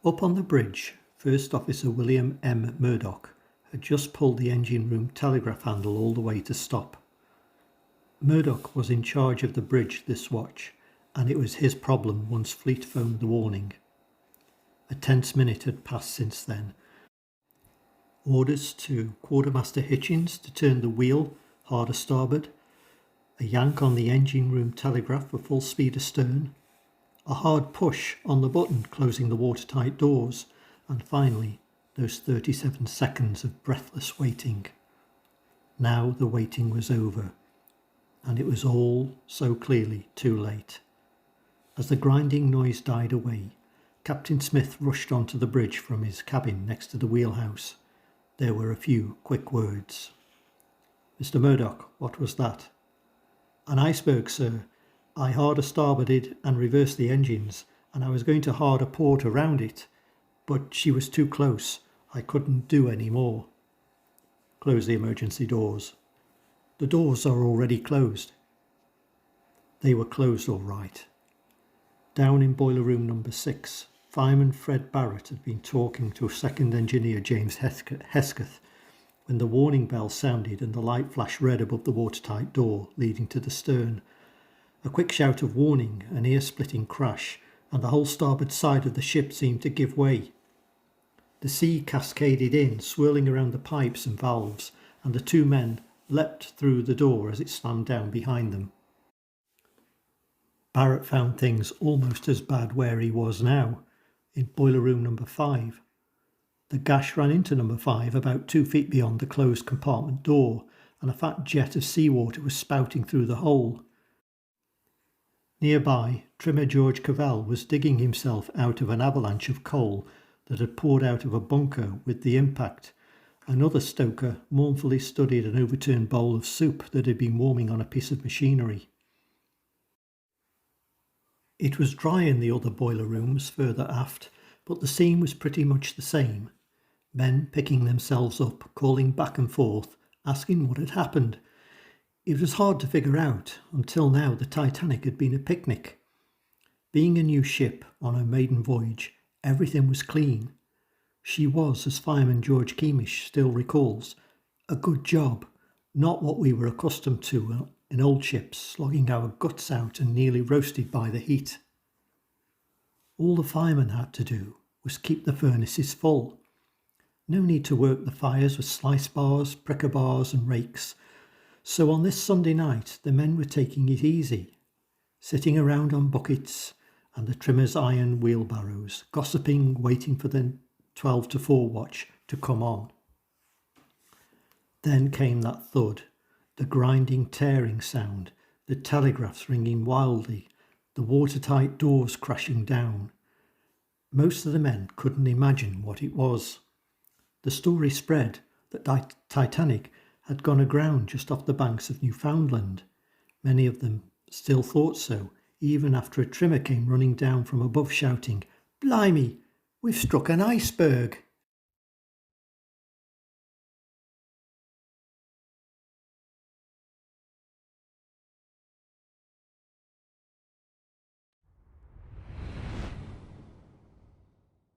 Up on the bridge, First Officer William M. Murdoch had just pulled the engine room telegraph handle all the way to stop. Murdoch was in charge of the bridge this watch, and it was his problem once Fleet phoned the warning. A tense minute had passed since then. Orders to Quartermaster Hitchins to turn the wheel hard starboard, a yank on the engine room telegraph for full speed astern, a hard push on the button closing the watertight doors, and finally those 37 seconds of breathless waiting. Now the waiting was over, and it was all so clearly too late. As the grinding noise died away, Captain Smith rushed onto the bridge from his cabin next to the wheelhouse. There were a few quick words. "Mr. Murdoch, what was that?" "An iceberg, sir. I hard starboarded and reversed the engines, and I was going to hard a port around it, but she was too close. I couldn't do any more." "Close the emergency doors." "The doors are already closed." They were closed all right. Down in boiler room number 6, Fireman Fred Barrett had been talking to second engineer James Hesketh when the warning bell sounded and the light flashed red above the watertight door leading to the stern. A quick shout of warning, an ear-splitting crash, and the whole starboard side of the ship seemed to give way. The sea cascaded in, swirling around the pipes and valves, and the two men leapt through the door as it slammed down behind them. Barrett found things almost as bad where he was now, in boiler room number 5. The gash ran into number 5 about 2 feet beyond the closed compartment door, and a fat jet of seawater was spouting through the hole. Nearby, Trimmer George Cavell was digging himself out of an avalanche of coal that had poured out of a bunker with the impact. Another stoker mournfully studied an overturned bowl of soup that had been warming on a piece of machinery. It was dry in the other boiler rooms further aft, but the scene was pretty much the same. Men picking themselves up, calling back and forth, asking what had happened. It was hard to figure out. Until now, the Titanic had been a picnic. Being a new ship on her maiden voyage, everything was clean. She was, as Fireman George Keemish still recalls, a good job, not what we were accustomed to in old ships, slogging our guts out and nearly roasted by the heat. All the firemen had to do was keep the furnaces full. No need to work the fires with slice bars, pricker bars and rakes. So on this Sunday night, the men were taking it easy, sitting around on buckets and the trimmer's iron wheelbarrows, gossiping, waiting for the 12 to 4 watch to come on. Then came that thud, the grinding, tearing sound, the telegraphs ringing wildly, the watertight doors crashing down. Most of the men couldn't imagine what it was. The story spread that the Titanic had gone aground just off the banks of Newfoundland. Many of them still thought so, even after a trimmer came running down from above shouting, "Blimey, we've struck an iceberg!"